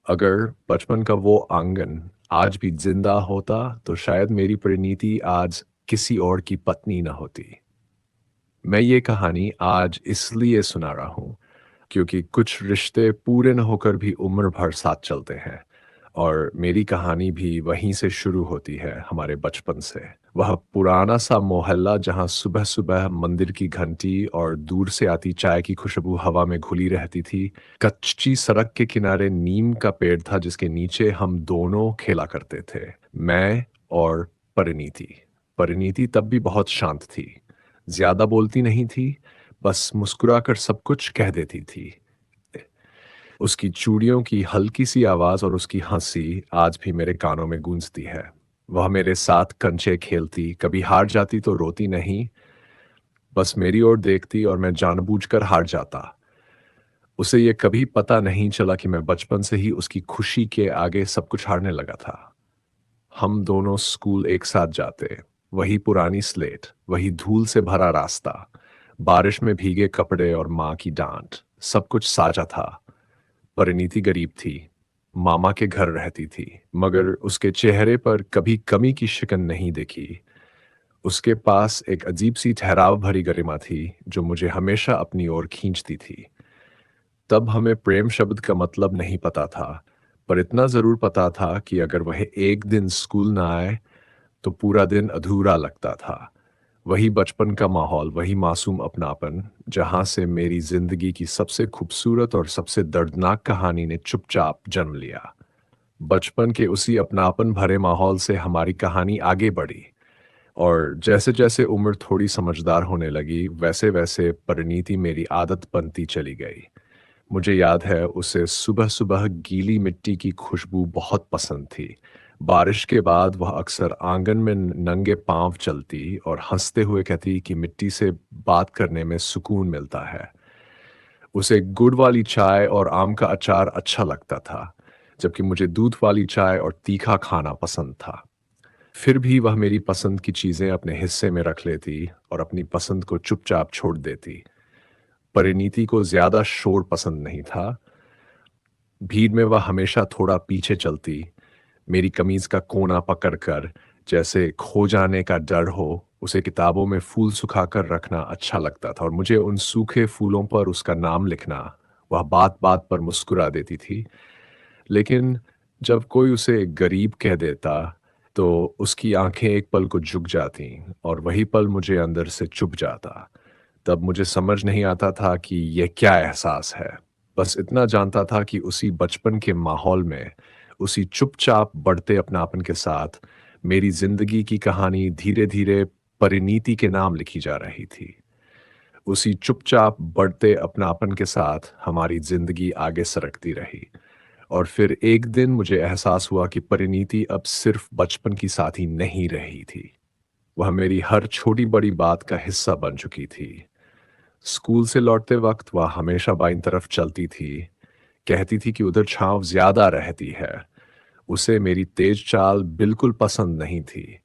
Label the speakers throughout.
Speaker 1: अगर बचपन का वो आंगन आज भी जिंदा होता तो शायद मेरी परिणीति आज किसी और की पत्नी न होती। मैं ये कहानी आज इसलिए सुना रहा हूँ क्योंकि कुछ रिश्ते पूरे न होकर भी उम्र भर साथ चलते हैं और मेरी कहानी भी वहीं से शुरू होती है, हमारे बचपन से। वह पुराना सा मोहल्ला जहाँ सुबह सुबह मंदिर की घंटी और दूर से आती चाय की खुशबू हवा में घुली रहती थी। कच्ची सड़क के किनारे नीम का पेड़ था जिसके नीचे हम दोनों खेला करते थे, मैं और परिणीति। परिणीति तब भी बहुत शांत थी, ज्यादा बोलती नहीं थी, बस मुस्कुराकर सब कुछ कह देती थी। उसकी चूड़ियों की हल्की सी आवाज और उसकी हंसी आज भी मेरे कानों में गूंजती है। वह मेरे साथ कंचे खेलती, कभी हार जाती तो रोती नहीं, बस मेरी ओर देखती और मैं जानबूझकर हार जाता। उसे ये कभी पता नहीं चला कि मैं बचपन से ही उसकी खुशी के आगे सब कुछ हारने लगा था। हम दोनों स्कूल एक साथ जाते, वही पुरानी स्लेट, वही धूल से भरा रास्ता, बारिश में भीगे कपड़े और माँ की डांट, सब कुछ साझा था। परिणीति गरीब थी, मामा के घर रहती थी, मगर उसके चेहरे पर कभी कमी की शिकन नहीं देखी। उसके पास एक अजीब सी ठहराव भरी गरिमा थी जो मुझे हमेशा अपनी ओर खींचती थी। तब हमें प्रेम शब्द का मतलब नहीं पता था, पर इतना जरूर पता था कि अगर वह एक दिन स्कूल ना आए तो पूरा दिन अधूरा लगता था। वही बचपन का माहौल, वही मासूम अपनापन, जहां से मेरी जिंदगी की सबसे खूबसूरत और सबसे दर्दनाक कहानी ने चुपचाप जन्म लिया। बचपन के उसी अपनापन भरे माहौल से हमारी कहानी आगे बढ़ी और जैसे जैसे उम्र थोड़ी समझदार होने लगी, वैसे वैसे परिणीति मेरी आदत बनती चली गई। मुझे याद है उसे सुबह सुबह गीली मिट्टी की खुशबू बहुत पसंद थी। बारिश के बाद वह अक्सर आंगन में नंगे पांव चलती और हंसते हुए कहती कि मिट्टी से बात करने में सुकून मिलता है। उसे गुड़ वाली चाय और आम का अचार अच्छा लगता था, जबकि मुझे दूध वाली चाय और तीखा खाना पसंद था। फिर भी वह मेरी पसंद की चीजें अपने हिस्से में रख लेती और अपनी पसंद को चुपचाप छोड़ देती। परिणीति को ज्यादा शोर पसंद नहीं था। भीड़ में वह हमेशा थोड़ा पीछे चलती, मेरी कमीज का कोना पकड़कर, जैसे खो जाने का डर हो। उसे किताबों में फूल सुखाकर रखना अच्छा लगता था और मुझे उन सूखे फूलों पर उसका नाम लिखना। वह बात बात पर मुस्कुरा देती थी, लेकिन जब कोई उसे गरीब कह देता तो उसकी आंखें एक पल को झुक जाती और वही पल मुझे अंदर से चुभ जाता। तब मुझे समझ नहीं आता था कि यह क्या एहसास है। बस इतना जानता था कि उसी बचपन के माहौल में, उसी चुपचाप बढ़ते अपनापन के साथ मेरी जिंदगी की कहानी धीरे धीरे परिणीति के नाम लिखी जा रही थी। उसी चुपचाप बढ़ते अपनापन के साथ हमारी जिंदगी आगे सरकती रही और फिर एक दिन मुझे एहसास हुआ कि परिणीति अब सिर्फ बचपन की साथी नहीं रही थी, वह मेरी हर छोटी बड़ी बात का हिस्सा बन चुकी थी। स्कूल से लौटते वक्त वह हमेशा बाईं तरफ चलती थी, कहती थी कि उधर छांव ज्यादा रहती है। उसे मेरी तेज चाल बिल्कुल पसंद नहीं थी,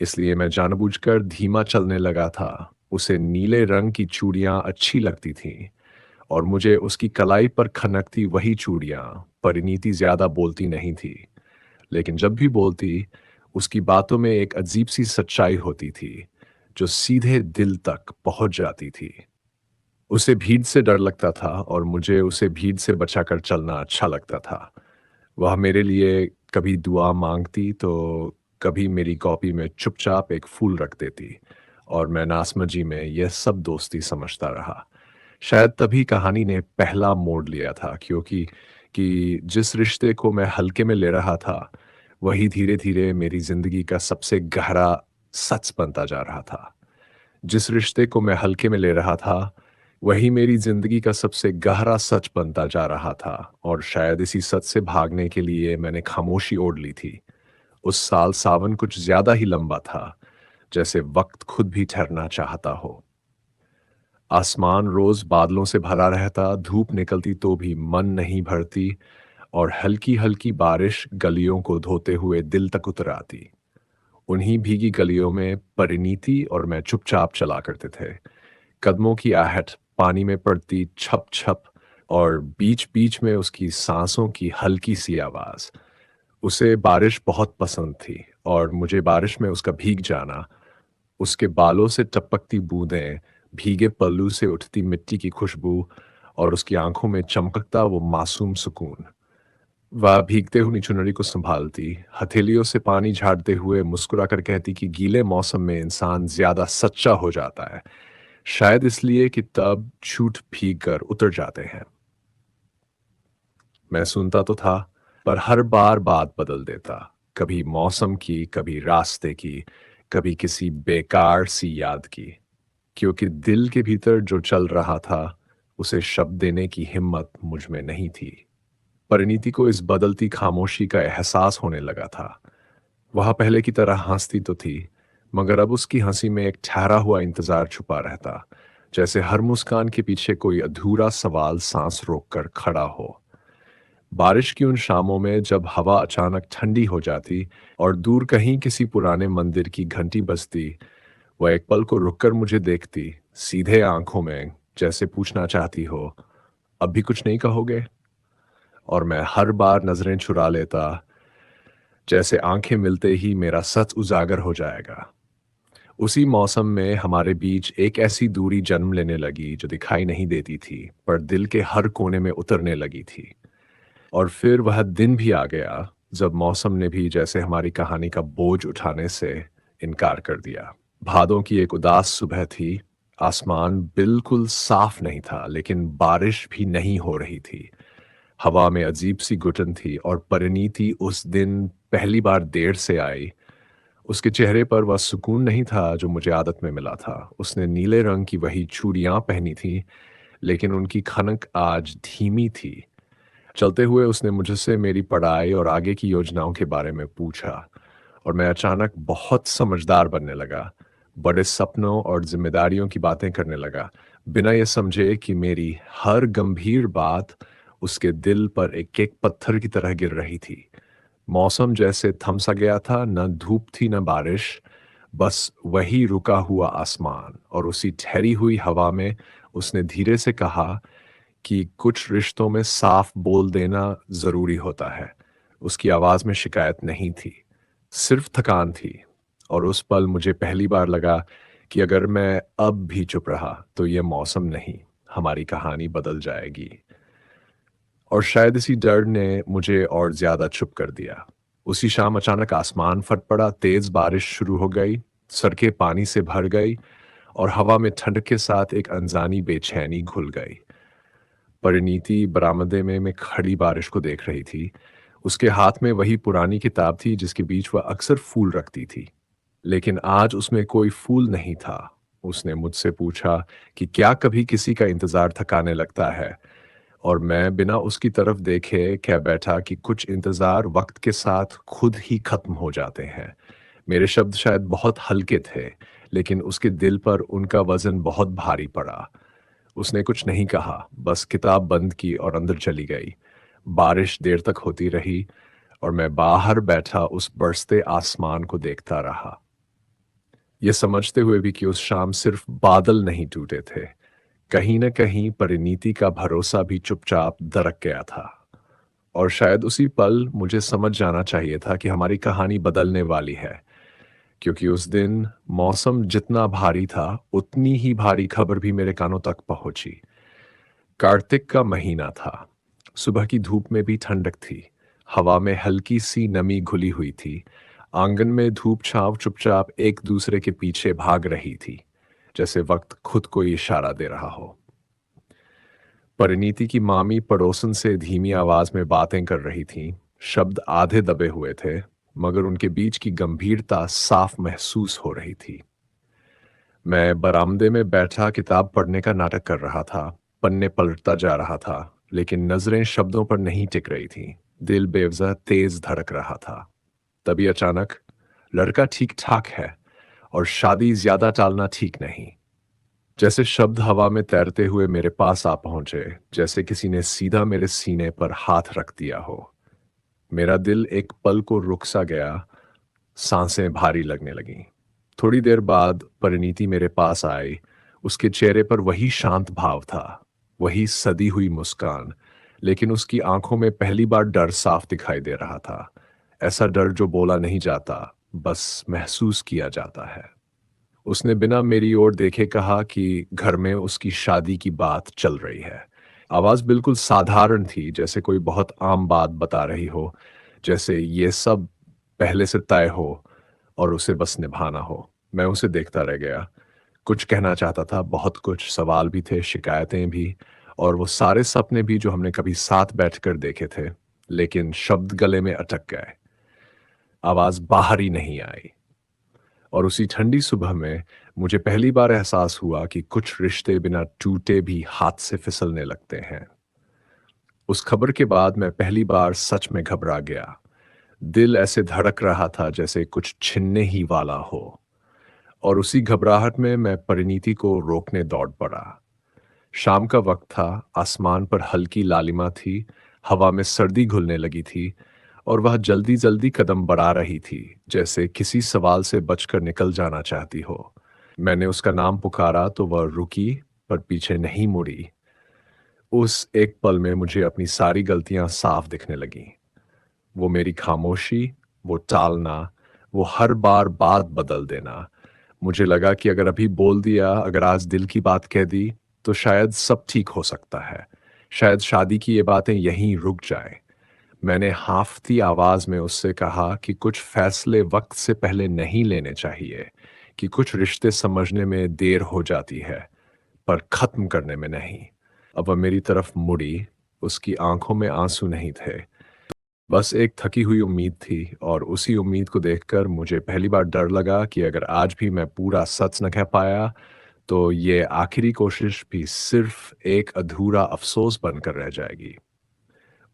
Speaker 1: इसलिए मैं जानबूझकर धीमा चलने लगा था। उसे नीले रंग की चूड़ियां अच्छी लगती थीं और मुझे उसकी कलाई पर खनकती वही चूड़ियां। परिणीति ज्यादा बोलती नहीं थी, लेकिन जब भी बोलती, उसकी बातों में एक अजीब सी सच्चाई होती थी जो सीधे दिल तक पहुंच जाती थी। उसे भीड़ से डर लगता था और मुझे उसे भीड़ से बचाकर चलना अच्छा लगता था। वह मेरे लिए कभी दुआ मांगती तो कभी मेरी कॉपी में चुपचाप एक फूल रख देती और मैं नासमझी में यह सब दोस्ती समझता रहा। शायद तभी कहानी ने पहला मोड़ लिया था, क्योंकि जिस रिश्ते को मैं हल्के में ले रहा था, वही धीरे धीरे मेरी जिंदगी का सबसे गहरा सच बनता जा रहा था। जिस रिश्ते को मैं हल्के में ले रहा था, वही मेरी जिंदगी का सबसे गहरा सच बनता जा रहा था और शायद इसी सच से भागने के लिए मैंने खामोशी ओढ़ ली थी। उस साल सावन कुछ ज्यादा ही लंबा था, जैसे वक्त खुद भी ठहरना चाहता हो। आसमान रोज बादलों से भरा रहता, धूप निकलती तो भी मन नहीं भरती और हल्की हल्की बारिश गलियों को धोते हुए दिल तक उतर आती। उन्हीं भीगी गलियों में परिणीति और मैं चुपचाप चला करते थे। कदमों की आहट पानी में पड़ती छप छप, और बीच-बीच में उसकी सांसों की हल्की सी आवाज़। उसे बारिश बहुत पसंद थी और मुझे बारिश में उसका भीग जाना, उसके बालों से टपकती बूंदें, भीगे पल्लू से उठती मिट्टी की खुशबू और उसकी आंखों में चमकता वो मासूम सुकून। वह भीगते हुई चुनरी को संभालती, हथेलियों से पानी झाड़ते हुए मुस्कुराकर कहती कि गीले मौसम में इंसान ज्यादा सच्चा हो जाता है, शायद इसलिए कि तब झूठ भीग कर उतर जाते हैं। मैं सुनता तो था, पर हर बार बात बदल देता। कभी मौसम की, कभी रास्ते की, कभी किसी बेकार सी याद की। क्योंकि दिल के भीतर जो चल रहा था, उसे शब्द देने की हिम्मत मुझ में नहीं थी। परिणीति को इस बदलती खामोशी का एहसास होने लगा था। वह पहले की तरह हंसती तो थी, मगर अब उसकी हंसी में एक ठहरा हुआ इंतजार छुपा रहता, जैसे हर मुस्कान के पीछे कोई अधूरा सवाल सांस रोककर खड़ा हो। बारिश की उन शामों में जब हवा अचानक ठंडी हो जाती और दूर कहीं किसी पुराने मंदिर की घंटी बजती, वह एक पल को रुककर मुझे देखती, सीधे आंखों में, जैसे पूछना चाहती हो, अब भी कुछ नहीं कहोगे? और मैं हर बार नजरें चुरा लेता, जैसे आंखें मिलते ही मेरा सच उजागर हो जाएगा। उसी मौसम में हमारे बीच एक ऐसी दूरी जन्म लेने लगी जो दिखाई नहीं देती थी, पर दिल के हर कोने में उतरने लगी थी। और फिर वह दिन भी आ गया, जब मौसम ने भी जैसे हमारी कहानी का बोझ उठाने से इनकार कर दिया। भादों की एक उदास सुबह थी। आसमान बिल्कुल साफ नहीं था, लेकिन बारिश भी नहीं हो रही थी। हवा में अजीब सी घुटन थी और परिणीति उस दिन पहली बार देर से आई। उसके चेहरे पर वह सुकून नहीं था जो मुझे आदत में मिला था। उसने नीले रंग की वही चूड़ियां पहनी थी, लेकिन उनकी खनक आज धीमी थी। चलते हुए उसने मुझसे मेरी पढ़ाई और आगे की योजनाओं के बारे में पूछा, और मैं अचानक बहुत समझदार बनने लगा। बड़े सपनों और जिम्मेदारियों की बातें करने लगा, बिना ये समझे कि मेरी हर गंभीर बात उसके दिल पर एक एक पत्थर की तरह गिर रही थी। मौसम जैसे थम सा गया था, न धूप थी न बारिश, बस वही रुका हुआ आसमान। और उसी ठहरी हुई हवा में उसने धीरे से कहा कि कुछ रिश्तों में साफ बोल देना ज़रूरी होता है। उसकी आवाज़ में शिकायत नहीं थी, सिर्फ थकान थी। और उस पल मुझे पहली बार लगा कि अगर मैं अब भी चुप रहा, तो ये मौसम नहीं, हमारी कहानी बदल जाएगी। और शायद इसी डर ने मुझे और ज़्यादा चुप कर दिया। उसी शाम अचानक आसमान फट पड़ा, तेज़ बारिश शुरू हो गई, सड़कें पानी से भर गई और हवा में ठंड के साथ एक अनजानी बेचैनी घुल गई। परिणीति बरामदे में खड़ी बारिश को देख रही थी। उसके हाथ में वही पुरानी किताब थी जिसके बीच वह अक्सर फूल रखती थी, लेकिन आज उसमें कोई फूल नहीं था। उसने मुझसे पूछा कि क्या कभी किसी का इंतजार थकाने लगता है, और मैं बिना उसकी तरफ देखे कह बैठा कि कुछ इंतजार वक्त के साथ खुद ही खत्म हो जाते हैं। मेरे शब्द शायद बहुत हल्के थे, लेकिन उसके दिल पर उनका वजन बहुत भारी पड़ा। उसने कुछ नहीं कहा, बस किताब बंद की और अंदर चली गई। बारिश देर तक होती रही और मैं बाहर बैठा उस बरसते आसमान को देखता रहा, ये समझते हुए भी कि उस शाम सिर्फ बादल नहीं टूटे थे, कहीं न कहीं परिणीति का भरोसा भी चुपचाप दरक गया था। और शायद उसी पल मुझे समझ जाना चाहिए था कि हमारी कहानी बदलने वाली है, क्योंकि उस दिन मौसम जितना भारी था, उतनी ही भारी खबर भी मेरे कानों तक पहुंची। कार्तिक का महीना था। सुबह की धूप में भी ठंडक थी। हवा में हल्की सी नमी घुली हुई थी। आंगन में धूप छांव चुपचाप एक दूसरे के पीछे भाग रही थी, जैसे वक्त खुद को इशारा दे रहा हो। परिणीति की मामी पड़ोसन से धीमी आवाज में बातें कर रही थीं। शब्द आधे दबे हुए थे, मगर उनके बीच की गंभीरता साफ महसूस हो रही थी। मैं बरामदे में बैठा किताब पढ़ने का नाटक कर रहा था। पन्ने पलटता जा रहा था, लेकिन नजरें शब्दों पर नहीं टिक रही थीं। दिल बेवजह तेज धड़क रहा था। तभी अचानक, लड़का ठीक ठाक है और शादी ज्यादा टालना ठीक नहीं, जैसे शब्द हवा में तैरते हुए मेरे पास आ पहुंचे, जैसे किसी ने सीधा मेरे सीने पर हाथ रख दिया हो। मेरा दिल एक पल को रुक सा गया, सांसें भारी लगने लगीं। थोड़ी देर बाद परिणीति मेरे पास आई। उसके चेहरे पर वही शांत भाव था, वही सदी हुई मुस्कान, लेकिन उसकी आंखों में पहली बार डर साफ दिखाई दे रहा था। ऐसा डर जो बोला नहीं जाता, बस महसूस किया जाता है। उसने बिना मेरी ओर देखे कहा कि घर में उसकी शादी की बात चल रही है। आवाज़ बिल्कुल साधारण थी, जैसे कोई बहुत आम बात बता रही हो, जैसे ये सब पहले से तय हो और उसे बस निभाना हो। मैं उसे देखता रह गया। कुछ कहना चाहता था, बहुत कुछ सवाल भी थे, शिकायतें भी, और वो सारे सपने भी जो हमने कभी साथ बैठकर देखे थे, लेकिन शब्द गले में अटक गए। आवाज़ बाहर ही नहीं आई। और उसी ठंडी सुबह में मुझे पहली बार एहसास हुआ कि कुछ रिश्ते बिना टूटे भी हाथ से फिसलने लगते हैं। उस खबर के बाद मैं पहली बार सच में घबरा गया। दिल ऐसे धड़क रहा था जैसे कुछ छिनने ही वाला हो। और उसी घबराहट में मैं परिणीति को रोकने दौड़ पड़ा। शाम का वक्त था, आसमान पर हल्की लालिमा थी, हवा में सर्दी घुलने लगी थी, और वह जल्दी जल्दी कदम बढ़ा रही थी, जैसे किसी सवाल से बचकर निकल जाना चाहती हो। मैंने उसका नाम पुकारा तो वह रुकी, पर पीछे नहीं मुड़ी। उस एक पल में मुझे अपनी सारी गलतियां साफ दिखने लगीं। वो मेरी खामोशी, वो टालना, वो हर बार बात बदल देना। मुझे लगा कि अगर अभी बोल दिया, अगर आज दिल की बात कह दी, तो शायद सब ठीक हो सकता है। शायद शादी की ये बातें यहीं रुक जाएं। मैंने हांफती आवाज में उससे कहा कि कुछ फैसले वक्त से पहले नहीं लेने चाहिए, कि कुछ रिश्ते समझने में देर हो जाती है, पर खत्म करने में नहीं। अब वह मेरी तरफ मुड़ी। उसकी आंखों में आंसू नहीं थे, बस एक थकी हुई उम्मीद थी। और उसी उम्मीद को देखकर मुझे पहली बार डर लगा कि अगर आज भी मैं पूरा सच न कह पाया, तो ये आखिरी कोशिश भी सिर्फ एक अधूरा अफसोस बनकर रह जाएगी।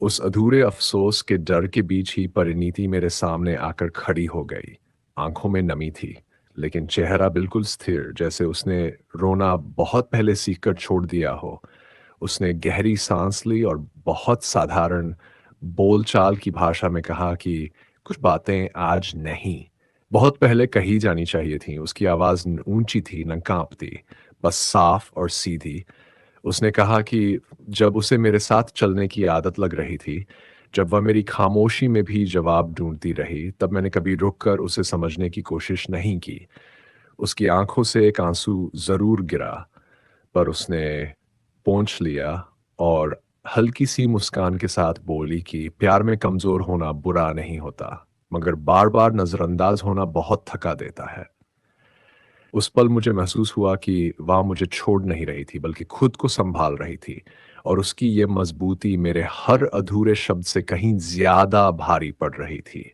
Speaker 1: उस अधूरे अफसोस के डर के बीच ही परिणीति मेरे सामने आकर खड़ी हो गई। आंखों में नमी थी, लेकिन चेहरा बिल्कुल स्थिर, जैसे उसने रोना बहुत पहले सीखकर छोड़ दिया हो। उसने गहरी सांस ली और बहुत साधारण बोलचाल की भाषा में कहा कि कुछ बातें आज नहीं, बहुत पहले कही जानी चाहिए थी। उसकी आवाज़ न ऊंची थी, न काँपती, बस साफ और सीधी। उसने कहा कि जब उसे मेरे साथ चलने की आदत लग रही थी, जब वह मेरी खामोशी में भी जवाब ढूँढती रही, तब मैंने कभी रुक कर उसे समझने की कोशिश नहीं की। उसकी आँखों से एक आँसू ज़रूर गिरा, पर उसने पोंछ लिया और हल्की-सी मुस्कान के साथ बोली कि प्यार में कमज़ोर होना बुरा नहीं होता, मगर बार-बार नज़रअंदाज होना बहुत थका देता है। उस पल मुझे महसूस हुआ कि वह मुझे छोड़ नहीं रही थी, बल्कि खुद को सँभाल रही थी, और उसकी ये मज़बूती मेरे हर अधूरे शब्द से कहीं ज़्यादा भारी पड़ रही थी।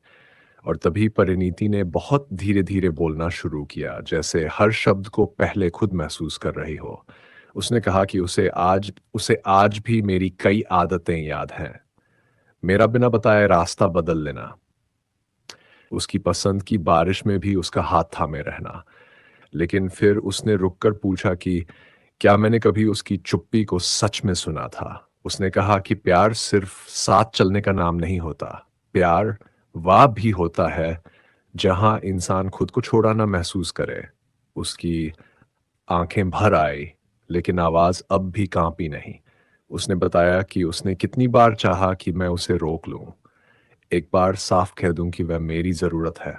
Speaker 1: और तभी परिणीति ने बहुत धीरे-धीरे बोलना शुरू किया, जैसे हर शब्द को पहले खुद महसूस कर रही हो। उसने कहा कि उसे आज भी मेरी कई आदतें याद हैं। मेरा बिना बताए रास्ता बदल लेना, उसकी पसंद की बारिश में भी उसका हाथ थामे रहना। लेकिन फिर उसने रुककर पूछा कि क्या मैंने कभी उसकी चुप्पी को सच में सुना था? उसने कहा कि प्यार सिर्फ साथ चलने का नाम नहीं होता। प्यार वह भी होता है जहाँ इंसान खुद को छोड़ा ना महसूस करे। उसकी आंखें भर आई, लेकिन आवाज़ अब भी काँपी नहीं। उसने बताया कि उसने कितनी बार चाहा कि मैं उसे रोक लूँ, एक बार साफ कह दूँ कि वह मेरी ज़रूरत है।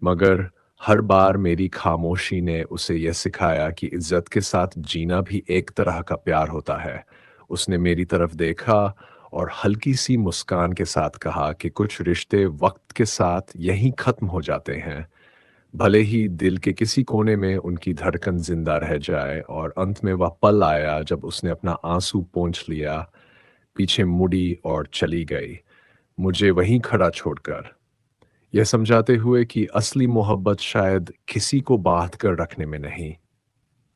Speaker 1: मगर हर बार मेरी खामोशी ने उसे यह सिखाया कि इज्जत के साथ जीना भी एक तरह का प्यार होता है। उसने मेरी तरफ देखा और हल्की सी मुस्कान के साथ कहा कि कुछ रिश्ते वक्त के साथ यहीं खत्म हो जाते हैं, भले ही दिल के किसी कोने में उनकी धड़कन जिंदा रह जाए। और अंत में वह पल आया जब उसने अपना आंसू पोंछ लिया, पीछे मुड़ी और चली गई, मुझे वहीं खड़ा छोड़कर, यह समझाते हुए कि असली मोहब्बत शायद किसी को बांध कर रखने में नहीं,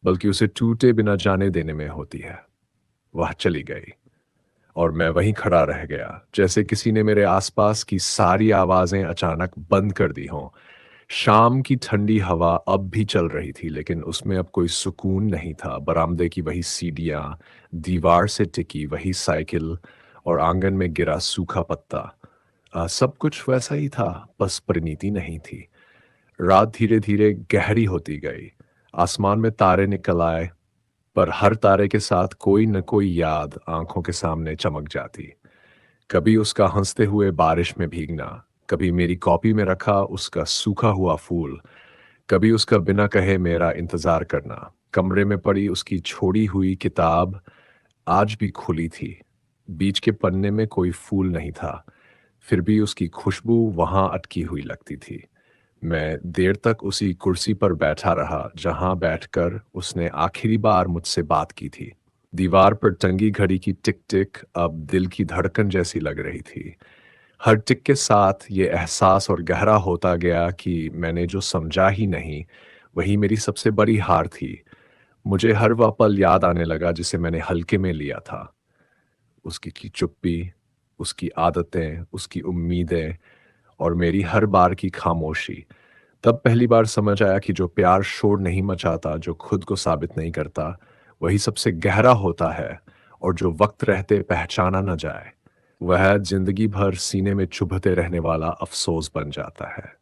Speaker 1: बल्कि उसे टूटे बिना जाने देने में होती है। वह चली गई और मैं वहीं खड़ा रह गया, जैसे किसी ने मेरे आसपास की सारी आवाजें अचानक बंद कर दी हों। शाम की ठंडी हवा अब भी चल रही थी, लेकिन उसमें अब कोई सुकून नहीं था। बरामदे की वही सीढ़ियां, दीवार से टिकी वही साइकिल, और आंगन में गिरा सूखा पत्ता, सब कुछ वैसा ही था, बस परिणीति नहीं थी। रात धीरे धीरे गहरी होती गई, आसमान में तारे निकल आए, पर हर तारे के साथ कोई न कोई याद आंखों के सामने चमक जाती। कभी उसका हंसते हुए बारिश में भीगना, कभी मेरी कॉपी में रखा उसका सूखा हुआ फूल, कभी उसका बिना कहे मेरा इंतजार करना। कमरे में पड़ी उसकी छोड़ी हुई किताब आज भी खुली थी। बीच के पन्ने में कोई फूल नहीं था, फिर भी उसकी खुशबू वहां अटकी हुई लगती थी। मैं देर तक उसी कुर्सी पर बैठा रहा जहां बैठकर उसने आखिरी बार मुझसे बात की थी। दीवार पर टंगी घड़ी की टिक टिक अब दिल की धड़कन जैसी लग रही थी। हर टिक के साथ ये एहसास और गहरा होता गया कि मैंने जो समझा ही नहीं, वही मेरी सबसे बड़ी हार थी। मुझे हर वह पल याद आने लगा जिसे मैंने हल्के में लिया था। उसकी की चुप्पी, उसकी आदतें, उसकी उम्मीदें और मेरी हर बार की खामोशी। तब पहली बार समझ आया कि जो प्यार शोर नहीं मचाता, जो खुद को साबित नहीं करता, वही सबसे गहरा होता है और जो वक्त रहते पहचाना न जाए, वह जिंदगी भर सीने में चुभते रहने वाला अफसोस बन जाता है।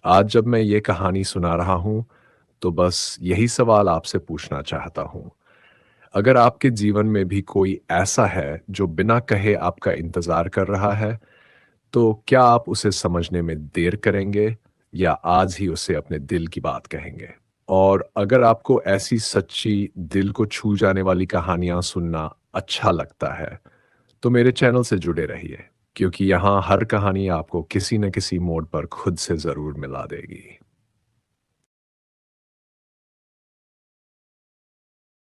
Speaker 1: आज जब मैं ये कहानी सुना रहा हूँ, तो बस यही सवाल आपसे पूछना चाहता हूँ। अगर आपके जीवन में भी कोई ऐसा है जो बिना कहे आपका इंतज़ार कर रहा है, तो क्या आप उसे समझने में देर करेंगे या आज ही उसे अपने दिल की बात कहेंगे? और अगर आपको ऐसी सच्ची, दिल को छू जाने वाली कहानियाँ सुनना अच्छा लगता है, तो मेरे चैनल से जुड़े रहिए, क्योंकि यहाँ हर कहानी आपको किसी न किसी मोड़ पर खुद से ज़रूर मिला देगी।